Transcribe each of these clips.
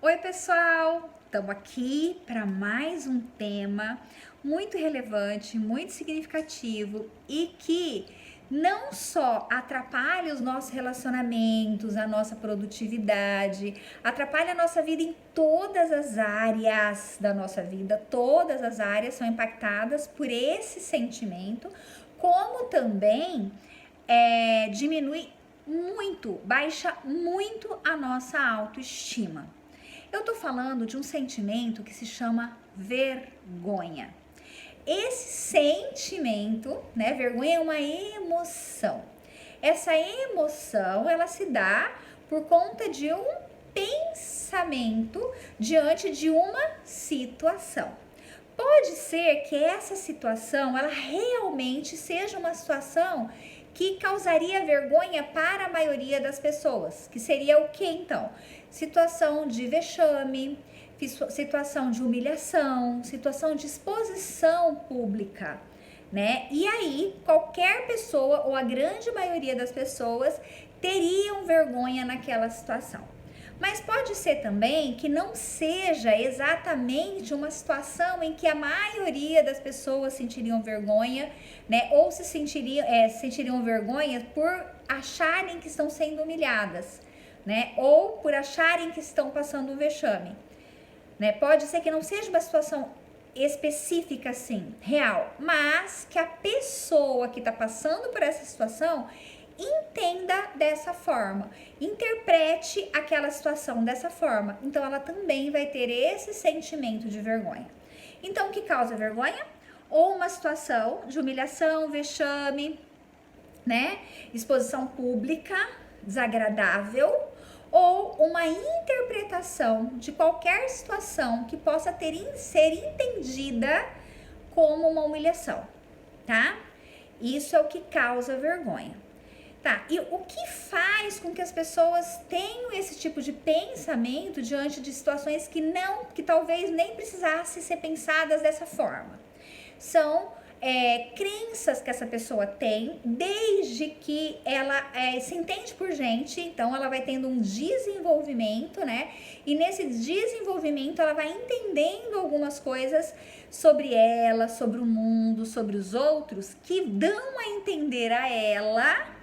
Oi, pessoal! Estamos aqui para mais um tema muito relevante, muito significativo e que não só atrapalha os nossos relacionamentos, a nossa produtividade, atrapalha a nossa vida em todas as áreas da nossa vida, todas as áreas são impactadas por esse sentimento, como também diminui muito, baixa muito a nossa autoestima. Eu tô falando de um sentimento que se chama vergonha. Esse sentimento, né, vergonha é uma emoção. Essa emoção, ela se dá por conta de um pensamento diante de uma situação. Pode ser que essa situação, ela realmente seja uma situação que causaria vergonha para a maioria das pessoas, que seria o que então? Situação de vexame, situação de humilhação, situação de exposição pública, né? E aí, qualquer pessoa ou a grande maioria das pessoas teriam vergonha naquela situação. Mas pode ser também que não seja exatamente uma situação em que a maioria das pessoas sentiriam vergonha, né? Ou sentiriam vergonha por acharem que estão sendo humilhadas, né? Ou por acharem que estão passando um vexame, né? Pode ser que não seja uma situação específica assim, real, mas que a pessoa que está passando por essa situação entenda dessa forma, interprete aquela situação dessa forma. Então ela também vai ter esse sentimento de vergonha. Então o que causa vergonha? Ou uma situação de humilhação, vexame, né? Exposição pública, desagradável, ou uma interpretação de qualquer situação que possa ser entendida como uma humilhação, tá? Isso é o que causa vergonha. Tá, e o que faz com que as pessoas tenham esse tipo de pensamento diante de situações que talvez nem precisassem ser pensadas dessa forma? São crenças que essa pessoa tem desde que ela se entende por gente, então ela vai tendo um desenvolvimento, né? E nesse desenvolvimento ela vai entendendo algumas coisas sobre ela, sobre o mundo, sobre os outros, que dão a entender a ela,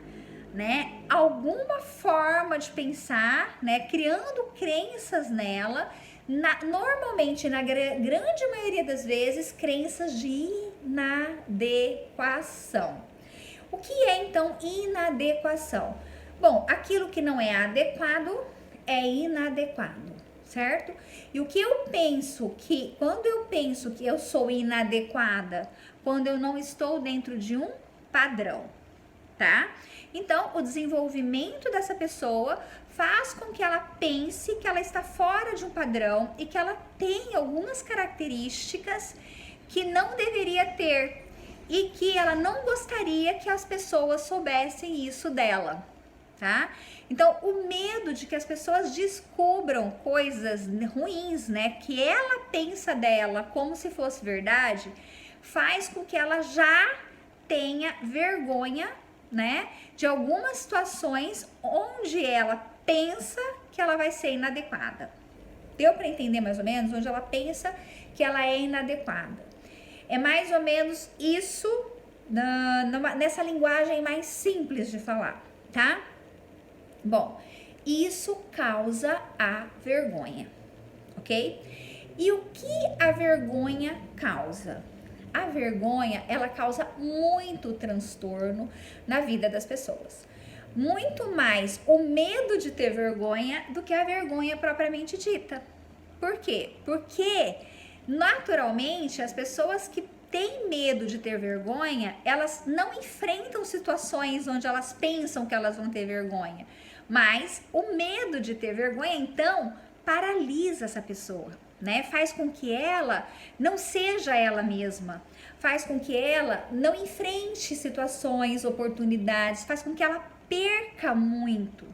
né, alguma forma de pensar, né, criando crenças nela, normalmente, na grande maioria das vezes, crenças de inadequação. O que é, então, inadequação? Bom, aquilo que não é adequado é inadequado, certo? E o que eu penso que, quando eu penso que eu sou inadequada, quando eu não estou dentro de um padrão, tá? Então, o desenvolvimento dessa pessoa faz com que ela pense que ela está fora de um padrão e que ela tem algumas características que não deveria ter e que ela não gostaria que as pessoas soubessem isso dela, tá? Então, o medo de que as pessoas descubram coisas ruins, né, que ela pensa dela como se fosse verdade, faz com que ela já tenha vergonha, né, de algumas situações onde ela pensa que ela vai ser inadequada. Deu para entender mais ou menos? Onde ela pensa que ela é inadequada. É mais ou menos isso nessa linguagem mais simples de falar, tá? Bom, isso causa a vergonha, ok? E o que a vergonha causa? A vergonha, ela causa muito transtorno na vida das pessoas. Muito mais o medo de ter vergonha do que a vergonha propriamente dita. Por quê? Porque, naturalmente, as pessoas que têm medo de ter vergonha, elas não enfrentam situações onde elas pensam que elas vão ter vergonha. Mas o medo de ter vergonha, então, paralisa essa pessoa, né? Faz com que ela não seja ela mesma, faz com que ela não enfrente situações, oportunidades, faz com que ela perca muito.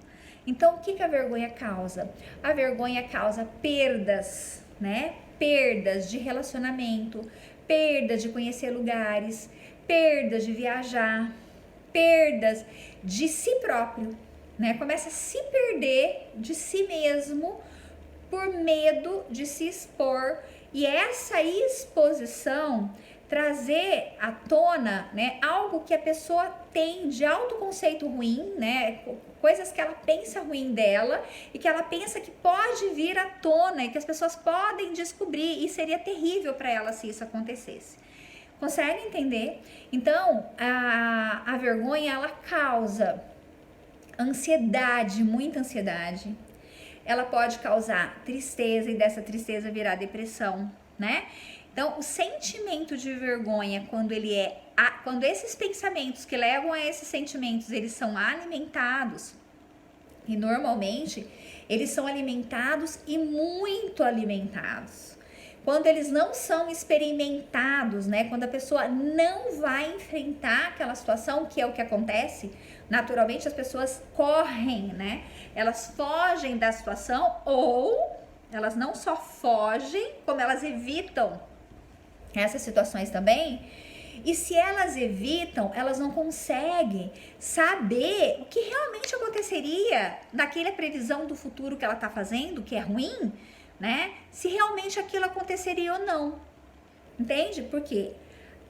Então, o que a vergonha causa? A vergonha causa perdas, né? Perdas de relacionamento, perdas de conhecer lugares, perdas de viajar, perdas de si próprio, né? Começa a se perder de si mesmo por medo de se expor, e essa exposição trazer à tona, né, algo que a pessoa tem de autoconceito ruim, né, coisas que ela pensa ruim dela e que ela pensa que pode vir à tona e que as pessoas podem descobrir, e seria terrível para ela se isso acontecesse. Consegue entender? Então, a vergonha, ela causa ansiedade, muita ansiedade. Ela pode causar tristeza, e dessa tristeza virar depressão, né? Então, o sentimento de vergonha, quando esses pensamentos que levam a esses sentimentos, eles são alimentados, e normalmente eles são alimentados e muito alimentados. Quando eles não são experimentados, né? Quando a pessoa não vai enfrentar aquela situação, que é o que acontece, naturalmente as pessoas correm, né? Elas fogem da situação, ou elas não só fogem, como elas evitam essas situações também. E se elas evitam, elas não conseguem saber o que realmente aconteceria naquela previsão do futuro que ela está fazendo, que é ruim, né? Se realmente aquilo aconteceria ou não. Entende? Porque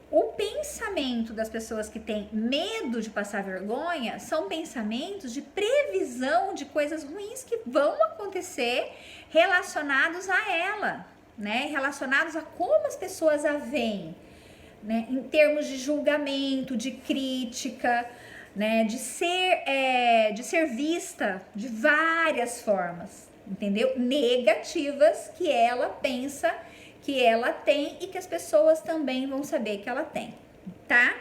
o pensamento das pessoas que têm medo de passar vergonha são pensamentos de previsão de coisas ruins que vão acontecer relacionados a ela, né? Relacionados a como as pessoas a veem, né? Em termos de julgamento, de crítica, né? De ser vista de várias formas, entendeu? Negativas, que ela pensa que ela tem e que as pessoas também vão saber que ela tem, tá?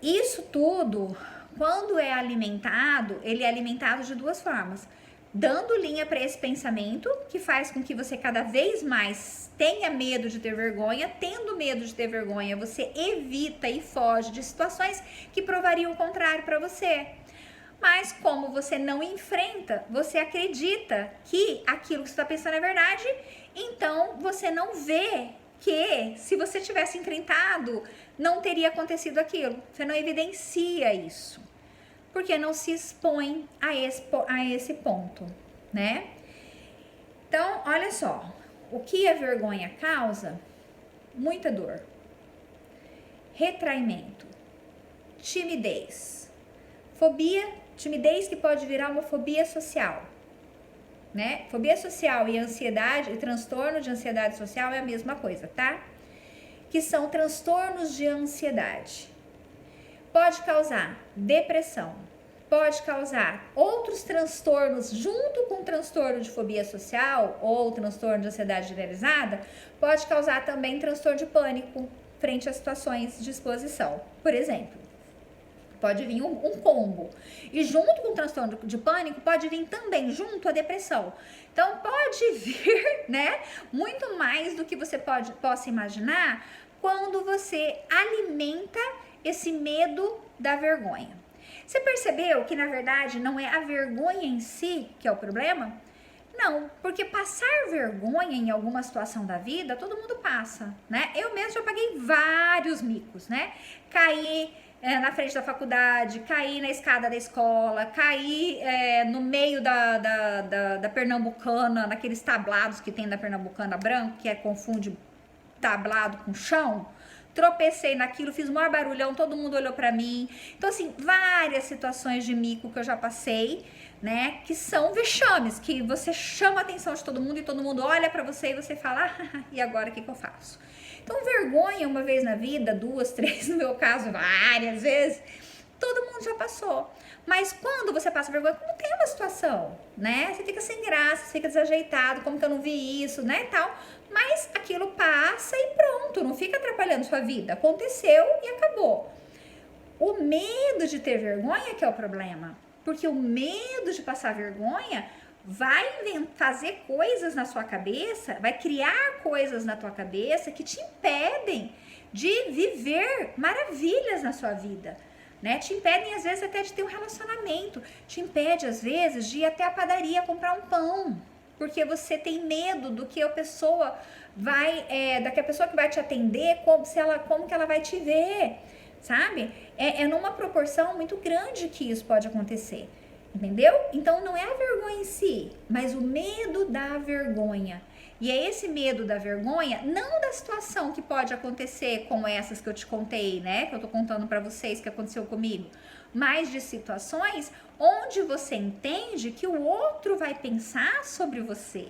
Isso tudo, quando é alimentado, ele é alimentado de duas formas: dando linha para esse pensamento, que faz com que você cada vez mais tenha medo de ter vergonha. Tendo medo de ter vergonha, você evita e foge de situações que provariam o contrário para você. Mas como você não enfrenta, você acredita que aquilo que você está pensando é verdade, então você não vê que, se você tivesse enfrentado, não teria acontecido aquilo. Você não evidencia isso, porque não se expõe a esse ponto, né? Então, olha só, o que a vergonha causa? Muita dor, retraimento, timidez, fobia. Timidez que pode virar uma fobia social, né? Fobia social e ansiedade, e transtorno de ansiedade social é a mesma coisa, tá? Que são transtornos de ansiedade. Pode causar depressão, pode causar outros transtornos junto com o transtorno de fobia social ou transtorno de ansiedade generalizada, pode causar também transtorno de pânico frente a situações de exposição, por exemplo. Pode vir um combo. E junto com o transtorno de pânico, pode vir também junto a depressão. Então, pode vir, né, muito mais do que você possa imaginar quando você alimenta esse medo da vergonha. Você percebeu que, na verdade, não é a vergonha em si que é o problema? Não, porque passar vergonha em alguma situação da vida, todo mundo passa, né? Eu mesmo já paguei vários micos, né? Caí na frente da faculdade, caí na escada da escola, caí no meio da Pernambucana, naqueles tablados que tem da Pernambucana branco, que confunde tablado com chão. Tropecei naquilo, fiz o maior barulhão, todo mundo olhou pra mim. Então, assim, várias situações de mico que eu já passei, né, que são vexames, que você chama a atenção de todo mundo e todo mundo olha pra você e você fala, e agora o que eu faço? Então, vergonha uma vez na vida, 2, 3, no meu caso, várias vezes, todo mundo já passou. Mas quando você passa vergonha, como tem uma situação, né? Você fica sem graça, você fica desajeitado, como que eu não vi isso, né, tal. Mas aquilo passa e pronto, não fica atrapalhando sua vida. Aconteceu e acabou. O medo de ter vergonha que é o problema. Porque o medo de passar vergonha vai fazer coisas na sua cabeça, vai criar coisas na tua cabeça que te impedem de viver maravilhas na sua vida, né? Te impedem às vezes até de ter um relacionamento, te impede às vezes de ir até a padaria comprar um pão, porque você tem medo do que a pessoa que vai te atender, como que ela vai te ver, sabe? É numa proporção muito grande que isso pode acontecer. Entendeu? Então não é a vergonha em si, mas o medo da vergonha. E é esse medo da vergonha, não da situação que pode acontecer como essas que eu te contei, né? Que eu tô contando para vocês que aconteceu comigo, mas de situações onde você entende que o outro vai pensar sobre você,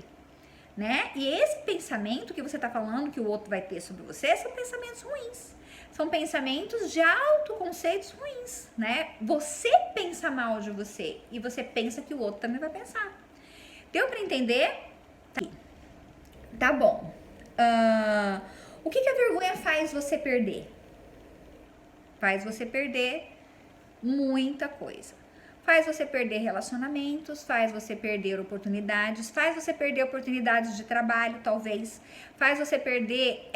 né? E esse pensamento que você tá falando que o outro vai ter sobre você são pensamentos ruins. São pensamentos de autoconceitos ruins, né? Você pensa mal de você e você pensa que o outro também vai pensar. Deu para entender? Tá bom. O que a vergonha faz você perder? Faz você perder muita coisa. Faz você perder relacionamentos, faz você perder oportunidades, faz você perder oportunidades de trabalho, talvez. Faz você perder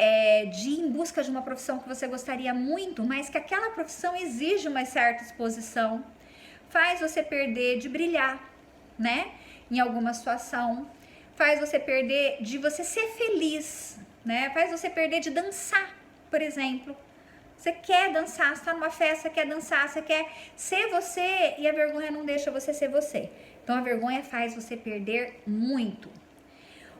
de ir em busca de uma profissão que você gostaria muito, mas que aquela profissão exige uma certa exposição. Faz você perder de brilhar, né? Em alguma situação. Faz você perder de você ser feliz, né? Faz você perder de dançar, por exemplo. Você quer dançar, você tá numa festa, você quer dançar, você quer ser você e a vergonha não deixa você ser você. Então a vergonha faz você perder muito.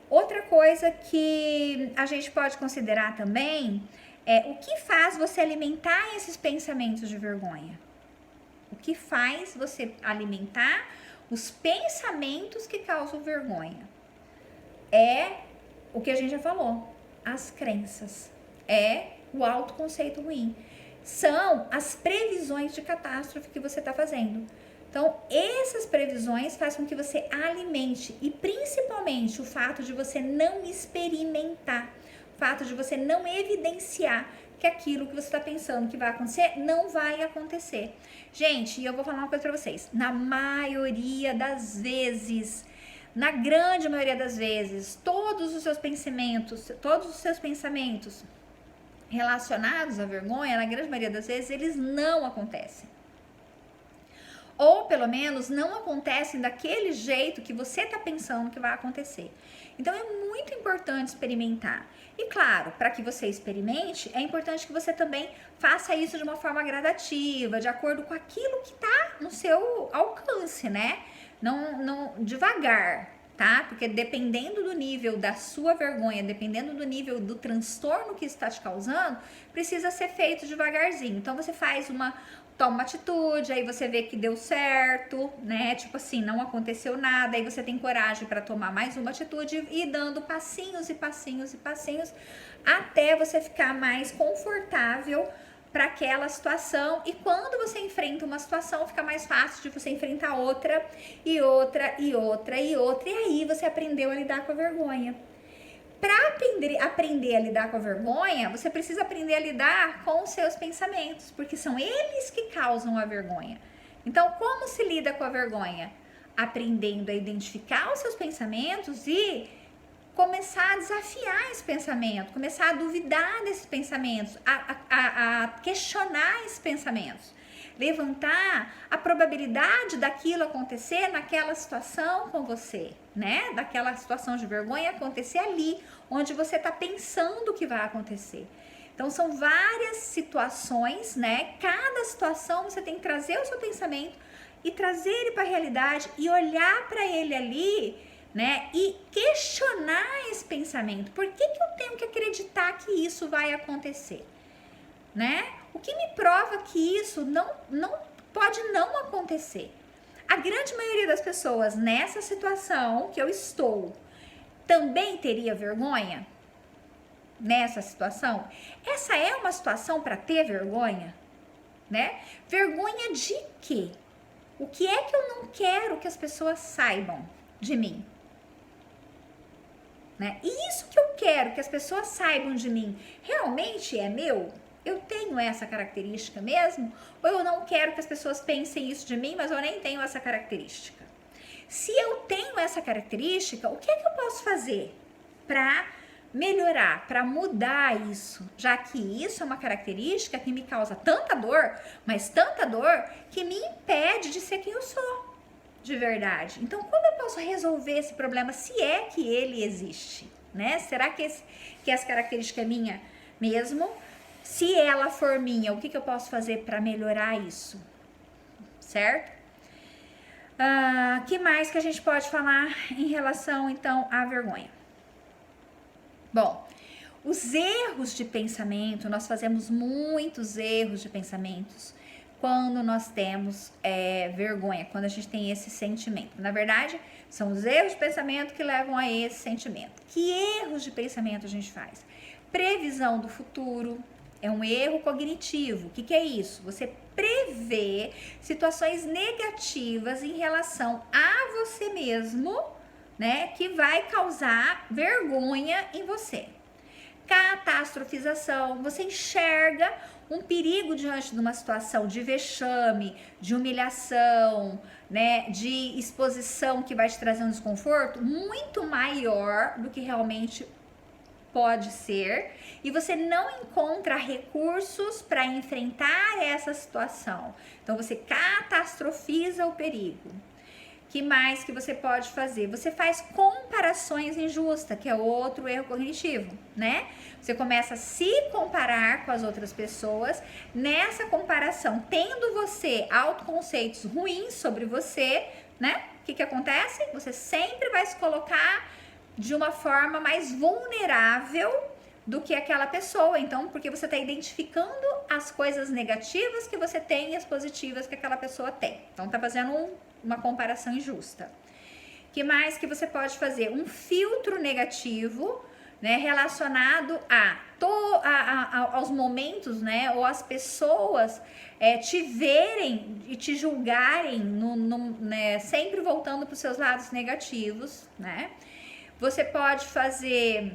Outra coisa que a gente pode considerar também é o que faz você alimentar esses pensamentos de vergonha. O que faz você alimentar os pensamentos que causam vergonha? É o que a gente já falou, as crenças. É o autoconceito ruim. São as previsões de catástrofe que você está fazendo. Então, essas previsões fazem com que você alimente e principalmente o fato de você não experimentar, o fato de você não evidenciar que aquilo que você está pensando que vai acontecer não vai acontecer. Gente, eu vou falar uma coisa para vocês. Na maioria das vezes, na grande maioria das vezes, todos os seus pensamentos relacionados à vergonha, na grande maioria das vezes, eles não acontecem. Ou, pelo menos, não acontecem daquele jeito que você está pensando que vai acontecer. Então, é muito importante experimentar. E, claro, para que você experimente, é importante que você também faça isso de uma forma gradativa, de acordo com aquilo que está no seu alcance, né? Não devagar, tá? Porque dependendo do nível da sua vergonha, dependendo do nível do transtorno que está te causando, precisa ser feito devagarzinho. Então você toma uma atitude, aí você vê que deu certo, né? Tipo assim, não aconteceu nada, aí você tem coragem para tomar mais uma atitude e ir dando passinhos e passinhos e passinhos até você ficar mais confortável para aquela situação, e quando você enfrenta uma situação, fica mais fácil de você enfrentar outra e outra e outra e outra, e aí você aprendeu a lidar com a vergonha. Para aprender a lidar com a vergonha, você precisa aprender a lidar com os seus pensamentos, porque são eles que causam a vergonha. Então, como se lida com a vergonha? Aprendendo a identificar os seus pensamentos e começar a desafiar esse pensamento, começar a duvidar desses pensamentos, a questionar esses pensamentos, levantar a probabilidade daquilo acontecer naquela situação com você, né? Daquela situação de vergonha acontecer ali, onde você está pensando que vai acontecer. Então, são várias situações, né? Cada situação você tem que trazer o seu pensamento e trazer ele para a realidade e olhar para ele ali, né? E questionar esse pensamento. Por que eu tenho que acreditar que isso vai acontecer? Né? O que me prova que isso não pode não acontecer? A grande maioria das pessoas nessa situação que eu estou também teria vergonha? Nessa situação? Essa é uma situação para ter vergonha? Né? Vergonha de quê? O que é que eu não quero que as pessoas saibam de mim? Né? E isso que eu quero que as pessoas saibam de mim realmente é meu? Eu tenho essa característica mesmo? Ou eu não quero que as pessoas pensem isso de mim, mas eu nem tenho essa característica? Se eu tenho essa característica, o que é que eu posso fazer para melhorar, para mudar isso? Já que isso é uma característica que me causa tanta dor, mas tanta dor, que me impede de ser quem eu sou. De verdade. Então, como eu posso resolver esse problema, se é que ele existe, né? Será que essa característica é minha mesmo? Se ela for minha, o que eu posso fazer para melhorar isso? Certo? Que mais que a gente pode falar em relação, então, à vergonha? Bom, os erros de pensamento, nós fazemos muitos erros de pensamentos quando nós temos vergonha, quando a gente tem esse sentimento. Na verdade, são os erros de pensamento que levam a esse sentimento. Que erros de pensamento a gente faz? Previsão do futuro é um erro cognitivo. O que é isso? Você prevê situações negativas em relação a você mesmo, né, que vai causar vergonha em você. Catastrofização, você enxerga um perigo diante de uma situação de vexame, de humilhação, né, de exposição que vai te trazer um desconforto muito maior do que realmente pode ser, e você não encontra recursos para enfrentar essa situação. Então você catastrofiza o perigo. Que mais que você pode fazer? Você faz comparações injustas, que é outro erro cognitivo, né? Você começa a se comparar com as outras pessoas. Nessa comparação, tendo você autoconceitos ruins sobre você, né? O que acontece? Você sempre vai se colocar de uma forma mais vulnerável do que aquela pessoa. Então, porque você está identificando as coisas negativas que você tem e as positivas que aquela pessoa tem. Então, tá fazendo uma comparação injusta. Que mais que você pode fazer? Um filtro negativo, né, relacionado aos momentos, né, ou as pessoas te verem e te julgarem, né, sempre voltando para os seus lados negativos, né? Você pode fazer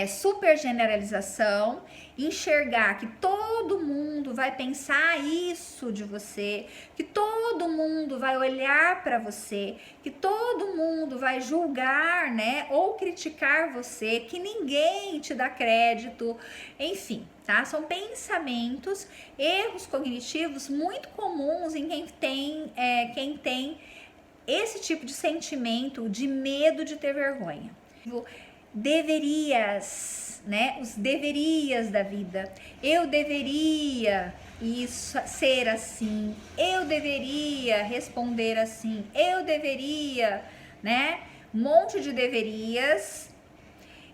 super generalização, enxergar que todo mundo vai pensar isso de você, que todo mundo vai olhar para você, que todo mundo vai julgar, né, ou criticar você, que ninguém te dá crédito, enfim, tá? São pensamentos, erros cognitivos muito comuns em quem tem esse tipo de sentimento de medo de ter vergonha. Deverias, né? Os deverias da vida. Eu deveria ser assim. Eu deveria responder assim. Eu deveria, né? Um monte de deverias.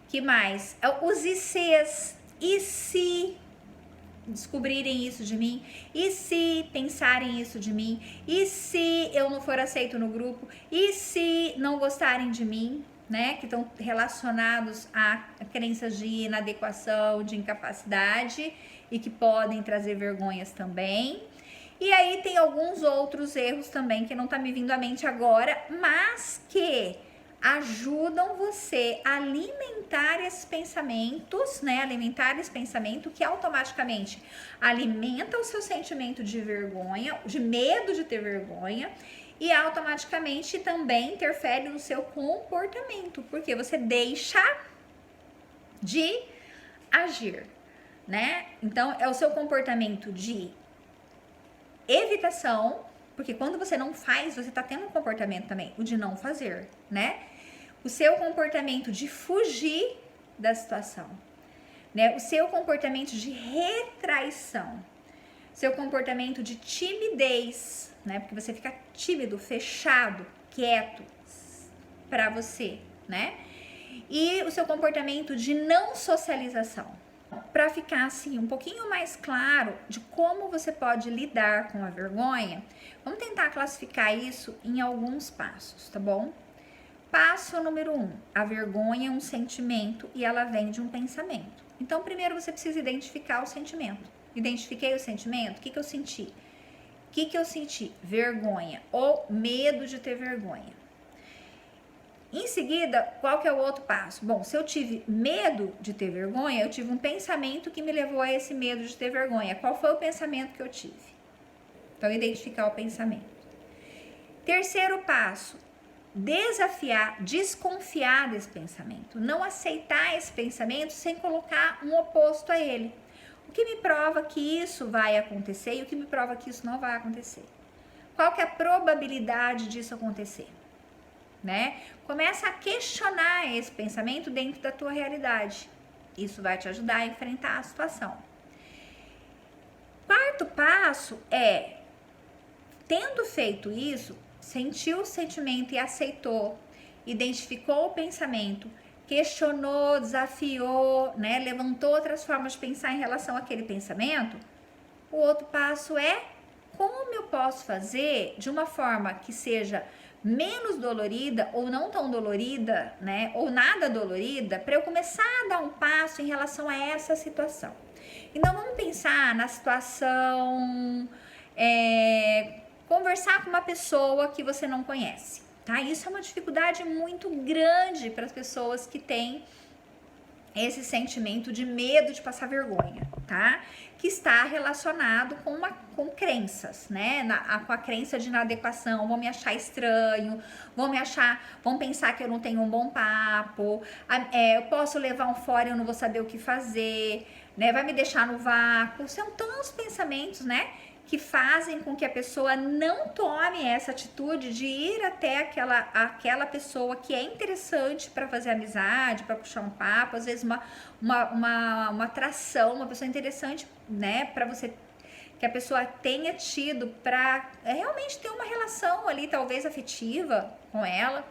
Que mais? Os ICs. E se descobrirem isso de mim? E se pensarem isso de mim? E se eu não for aceito no grupo? E se não gostarem de mim? Né, que estão relacionados a crenças de inadequação, de incapacidade e que podem trazer vergonhas também. E aí tem alguns outros erros também que não tá me vindo à mente agora, mas que ajudam você a alimentar esses pensamentos, né? Alimentar esse pensamento que automaticamente alimenta o seu sentimento de vergonha, de medo de ter vergonha, e automaticamente também interfere no seu comportamento, porque você deixa de agir, né? Então, é o seu comportamento de evitação, porque quando você não faz, você tá tendo um comportamento também, o de não fazer, né? O seu comportamento de fugir da situação, né? O seu comportamento de retraição, seu comportamento de timidez, né? Porque você fica tímido, fechado, quieto para você, né? E o seu comportamento de não socialização. Para ficar assim um pouquinho mais claro de como você pode lidar com a vergonha, vamos tentar classificar isso em alguns passos, tá bom? Passo número 1, a vergonha é um sentimento e ela vem de um pensamento. Então, primeiro você precisa identificar o sentimento. Identifiquei o sentimento, o que eu senti? O que eu senti? Vergonha ou medo de ter vergonha. Em seguida, qual que é o outro passo? Bom, se eu tive medo de ter vergonha, eu tive um pensamento que me levou a esse medo de ter vergonha. Qual foi o pensamento que eu tive? Então, identificar o pensamento. Terceiro passo, desafiar, desconfiar desse pensamento. Não aceitar esse pensamento sem colocar um oposto a ele. O que me prova que isso vai acontecer e o que me prova que isso não vai acontecer? Qual que é a probabilidade disso acontecer? Né? Começa a questionar esse pensamento dentro da tua realidade. Isso vai te ajudar a enfrentar a situação. Quarto passo é, tendo feito isso, sentiu o sentimento e aceitou, identificou o pensamento, questionou, desafiou, né, levantou outras formas de pensar em relação àquele pensamento, o outro passo é como eu posso fazer de uma forma que seja menos dolorida ou não tão dolorida, né, ou nada dolorida, para eu começar a dar um passo em relação a essa situação. Então vamos pensar na situação, conversar com uma pessoa que você não conhece, tá? Isso é uma dificuldade muito grande para as pessoas que têm esse sentimento de medo de passar vergonha, tá? Que está relacionado com crenças, né? Com a crença de inadequação, vão me achar estranho, vão pensar que eu não tenho um bom papo, eu posso levar um fora e eu não vou saber o que fazer, né? Vai me deixar no vácuo. São tantos pensamentos, né? Que fazem com que a pessoa não tome essa atitude de ir até aquela pessoa que é interessante para fazer amizade, para puxar um papo, às vezes uma atração, uma pessoa interessante, né, para você, que a pessoa tenha tido para realmente ter uma relação ali, talvez afetiva com ela,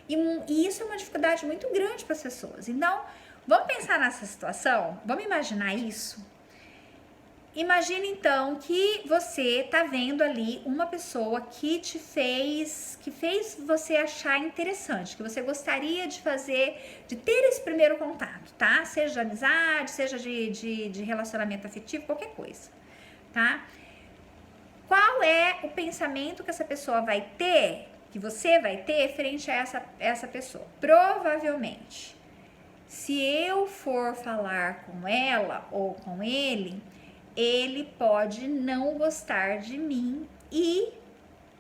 e isso é uma dificuldade muito grande para as pessoas. Então, vamos pensar nessa situação, vamos imaginar isso. Imagine então que você tá vendo ali uma pessoa que fez você achar interessante, que você gostaria de ter esse primeiro contato, tá? Seja de amizade, seja de relacionamento afetivo, qualquer coisa, tá? Qual é o pensamento que essa pessoa vai ter, que você vai ter frente a essa pessoa? Provavelmente, se eu for falar com ela ou com ele pode não gostar de mim e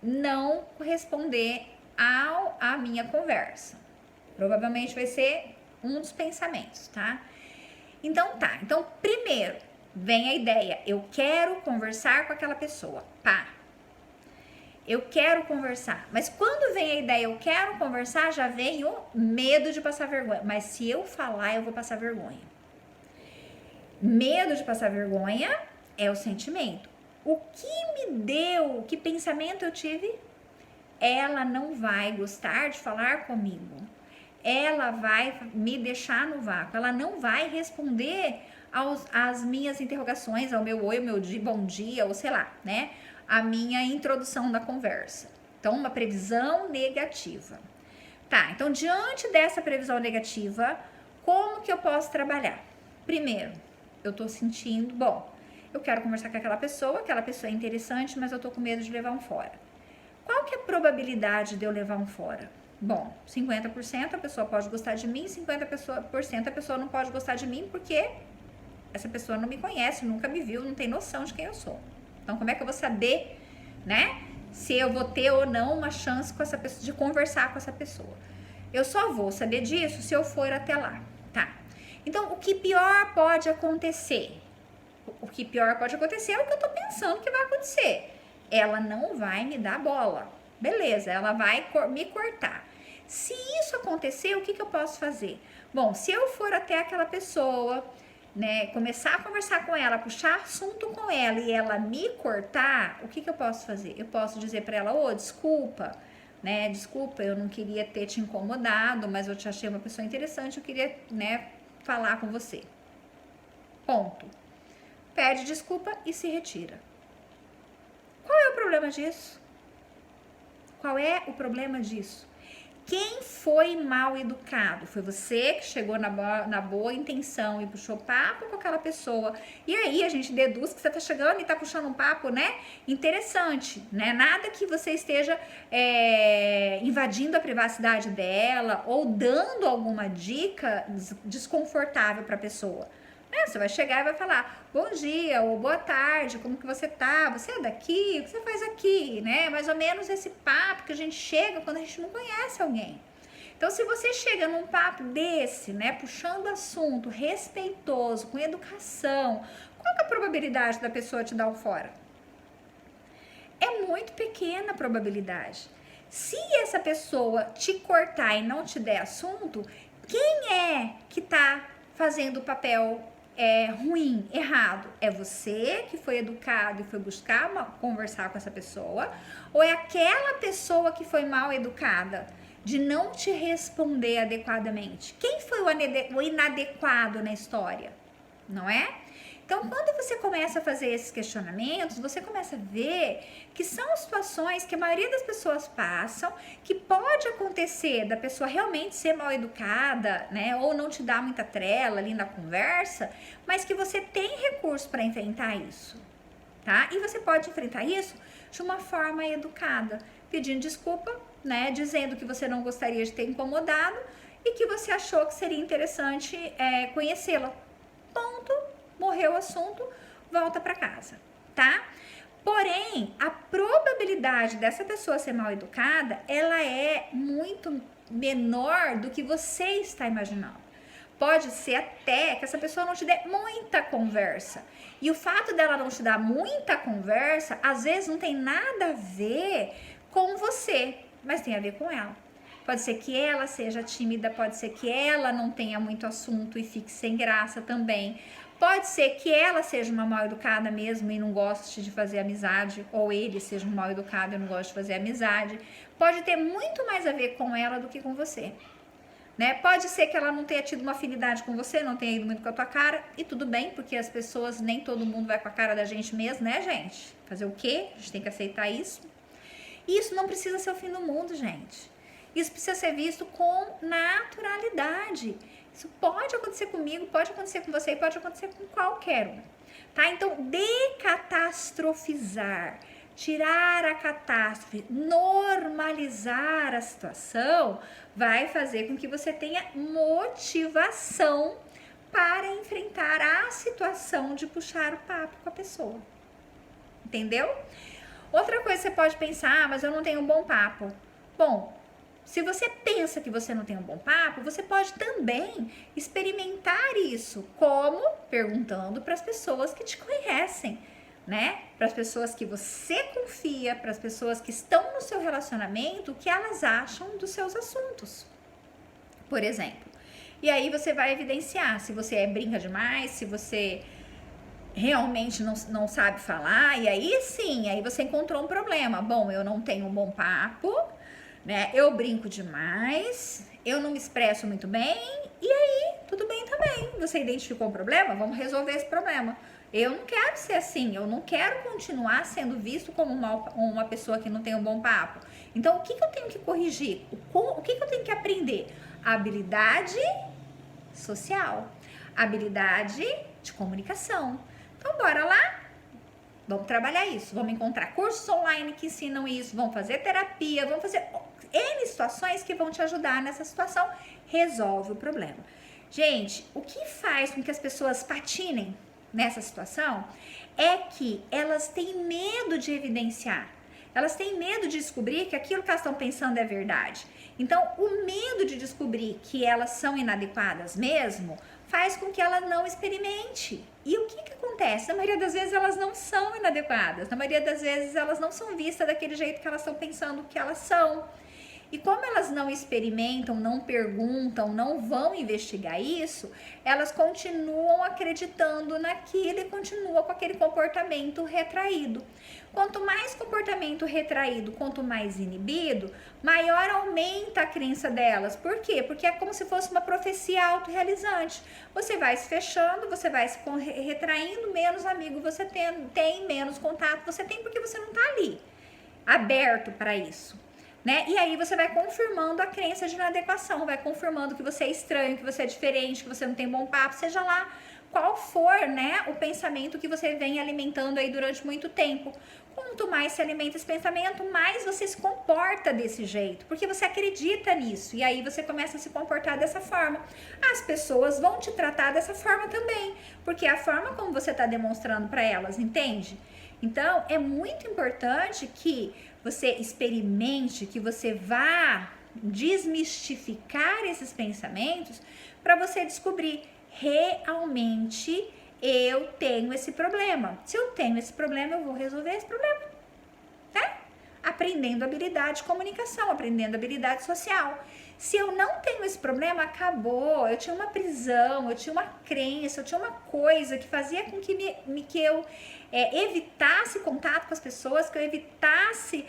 não responder à minha conversa. Provavelmente vai ser um dos pensamentos, tá? Então tá. Então, primeiro, vem a ideia. Eu quero conversar com aquela pessoa. Pá. Eu quero conversar. Mas quando vem a ideia, eu quero conversar, já vem o medo de passar vergonha. Mas se eu falar, eu vou passar vergonha. Medo de passar vergonha é o sentimento. O que me deu, que pensamento eu tive? Ela não vai gostar de falar comigo. Ela vai me deixar no vácuo. Ela não vai responder às minhas interrogações, ao meu oi, ao meu bom dia, ou sei lá, né? A minha introdução da conversa. Então, uma previsão negativa. Tá, então, diante dessa previsão negativa, como que eu posso trabalhar? Primeiro, eu tô sentindo, eu quero conversar com aquela pessoa é interessante, mas eu tô com medo de levar um fora. Qual que é a probabilidade de eu levar um fora? 50% a pessoa pode gostar de mim, 50% a pessoa não pode gostar de mim, porque essa pessoa não me conhece, nunca me viu, não tem noção de quem eu sou. Então, como é que eu vou saber, né, se eu vou ter ou não uma chance com essa pessoa, de conversar com essa pessoa? Eu só vou saber disso se eu for até lá, tá? Então, o que pior pode acontecer? O que pior pode acontecer é o que eu tô pensando que vai acontecer. Ela não vai me dar bola. Beleza, ela vai me cortar. Se isso acontecer, o que eu posso fazer? Se eu for até aquela pessoa, né, começar a conversar com ela, puxar assunto com ela e ela me cortar, o que eu posso fazer? Eu posso dizer para ela, desculpa, né, desculpa, eu não queria ter te incomodado, mas eu te achei uma pessoa interessante, eu queria, né, falar com você. Ponto. Pede desculpa e se retira. Qual é o problema disso? Qual é o problema disso? Quem foi mal educado? Foi você que chegou na boa intenção e puxou papo com aquela pessoa. E aí a gente deduz que você tá chegando e tá puxando um papo, né? Interessante, né? Nada que você esteja invadindo a privacidade dela ou dando alguma dica desconfortável para a pessoa. Você vai chegar e vai falar, bom dia ou boa tarde, como que você tá? Você é daqui? O que você faz aqui? Né? Mais ou menos esse papo que a gente chega quando a gente não conhece alguém. Então, se você chega num papo desse, né, puxando assunto, respeitoso, com educação, qual que é a probabilidade da pessoa te dar um fora? É muito pequena a probabilidade. Se essa pessoa te cortar e não te der assunto, quem é que tá fazendo o papel ruim, errado? É você que foi educado e foi buscar conversar com essa pessoa? Ou é aquela pessoa que foi mal educada, de não te responder adequadamente? Quem foi o inadequado na história? Não é? Então, quando você começa a fazer esses questionamentos, você começa a ver que são situações que a maioria das pessoas passam, que pode acontecer da pessoa realmente ser mal educada, né, ou não te dar muita trela ali na conversa, mas que você tem recurso para enfrentar isso, tá? E você pode enfrentar isso de uma forma educada, pedindo desculpa, né, dizendo que você não gostaria de ter incomodado e que você achou que seria interessante conhecê-la. Ponto. Morreu o assunto, volta para casa, tá? Porém, a probabilidade dessa pessoa ser mal educada, ela é muito menor do que você está imaginando. Pode ser até que essa pessoa não te dê muita conversa. E o fato dela não te dar muita conversa, às vezes não tem nada a ver com você, mas tem a ver com ela. Pode ser que ela seja tímida, pode ser que ela não tenha muito assunto e fique sem graça também. Pode ser que ela seja uma mal educada mesmo e não goste de fazer amizade, ou ele seja um mal educado e não goste de fazer amizade. Pode ter muito mais a ver com ela do que com você, né? Pode ser que ela não tenha tido uma afinidade com você, não tenha ido muito com a tua cara, e tudo bem, porque as pessoas, nem todo mundo vai com a cara da gente mesmo, né, gente? Fazer o quê? A gente tem que aceitar isso. E isso não precisa ser o fim do mundo, gente. Isso precisa ser visto com naturalidade. Isso pode acontecer comigo, pode acontecer com você e pode acontecer com qualquer um, tá? Então, decatastrofizar, tirar a catástrofe, normalizar a situação, vai fazer com que você tenha motivação para enfrentar a situação de puxar o papo com a pessoa. Entendeu? Outra coisa que você pode pensar, mas eu não tenho um bom papo. Bom, se você pensa que você não tem um bom papo, você pode também experimentar isso, como perguntando para as pessoas que te conhecem, né? Para as pessoas que você confia, para as pessoas que estão no seu relacionamento, o que elas acham dos seus assuntos, por exemplo. E aí você vai evidenciar se você brinca demais, se você realmente não sabe falar, e aí sim, aí você encontrou um problema. Bom, eu não tenho um bom papo, né? Eu brinco demais, eu não me expresso muito bem, e aí, tudo bem também. Você identificou um problema? Vamos resolver esse problema. Eu não quero ser assim, eu não quero continuar sendo visto como uma pessoa que não tem um bom papo. Então, o que eu tenho que corrigir? O que eu tenho que aprender? A habilidade social, habilidade de comunicação. Então, bora lá? Vamos trabalhar isso, vamos encontrar cursos online que ensinam isso, vamos fazer terapia, vamos fazer N situações que vão te ajudar nessa situação. Resolve o problema. Gente, o que faz com que as pessoas patinem nessa situação é que elas têm medo de evidenciar. Elas têm medo de descobrir que aquilo que elas estão pensando é verdade. Então, o medo de descobrir que elas são inadequadas mesmo faz com que ela não experimente. E o que acontece? Na maioria das vezes elas não são inadequadas. Na maioria das vezes elas não são vistas daquele jeito que elas estão pensando que elas são. E como elas não experimentam, não perguntam, não vão investigar isso, elas continuam acreditando naquilo e continuam com aquele comportamento retraído. Quanto mais comportamento retraído, quanto mais inibido, maior aumenta a crença delas. Por quê? Porque é como se fosse uma profecia autorrealizante. Você vai se fechando, você vai se retraindo, menos amigo você tem, menos contato você tem, porque você não está ali, aberto para isso. Né? E aí você vai confirmando a crença de inadequação, vai confirmando que você é estranho, que você é diferente, que você não tem bom papo, seja lá qual for, né, o pensamento que você vem alimentando aí durante muito tempo. Quanto mais se alimenta esse pensamento, mais você se comporta desse jeito, porque você acredita nisso, e aí você começa a se comportar dessa forma. As pessoas vão te tratar dessa forma também, porque é a forma como você está demonstrando para elas, entende? Então, é muito importante que você experimente, que você vá desmistificar esses pensamentos para você descobrir realmente eu tenho esse problema. Se eu tenho esse problema, eu vou resolver esse problema, né? Aprendendo habilidade de comunicação, aprendendo habilidade social. Se eu não tenho esse problema, acabou. Eu tinha uma prisão, eu tinha uma crença, eu tinha uma coisa que fazia com que eu evitasse contato com as pessoas, que eu evitasse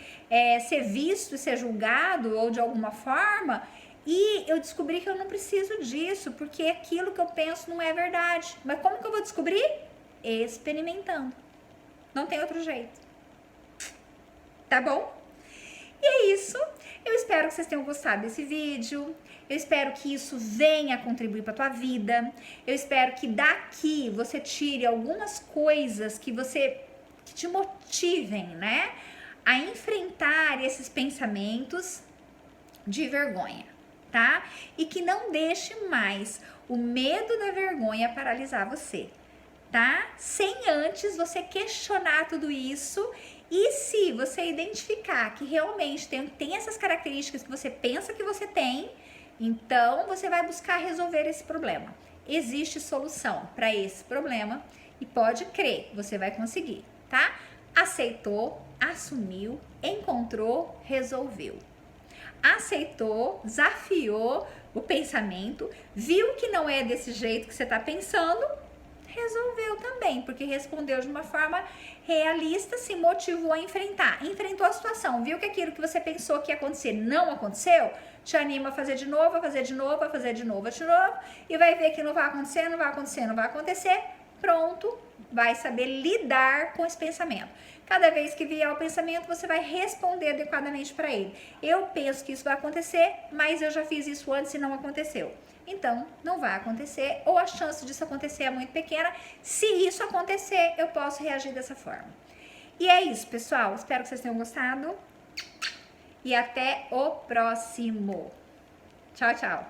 ser visto e ser julgado ou de alguma forma. E eu descobri que eu não preciso disso, porque aquilo que eu penso não é verdade. Mas como que eu vou descobrir? Experimentando. Não tem outro jeito. Tá bom? E é isso. Eu espero que vocês tenham gostado desse vídeo. Eu espero que isso venha contribuir para tua vida. Eu espero que daqui você tire algumas coisas que te motivem, né, a enfrentar esses pensamentos de vergonha, tá? E que não deixe mais o medo da vergonha paralisar você, tá? Sem antes você questionar tudo isso. E se você identificar que realmente tem essas características que você pensa que você tem, então você vai buscar resolver esse problema. Existe solução para esse problema e pode crer, você vai conseguir, tá? Aceitou, assumiu, encontrou, resolveu. Aceitou, desafiou o pensamento, viu que não é desse jeito que você está pensando, resolveu também, porque respondeu de uma forma realista, se motivou a enfrentou a situação, viu que aquilo que você pensou que ia acontecer não aconteceu, te anima a fazer de novo, a fazer de novo, a fazer de novo, e vai ver que não vai acontecer, não vai acontecer, não vai acontecer, pronto, vai saber lidar com esse pensamento. Cada vez que vier o pensamento, você vai responder adequadamente para ele. Eu penso que isso vai acontecer, mas eu já fiz isso antes e não aconteceu. Então, não vai acontecer, ou a chance disso acontecer é muito pequena. Se isso acontecer, eu posso reagir dessa forma. E é isso, pessoal. Espero que vocês tenham gostado. E até o próximo. Tchau, tchau.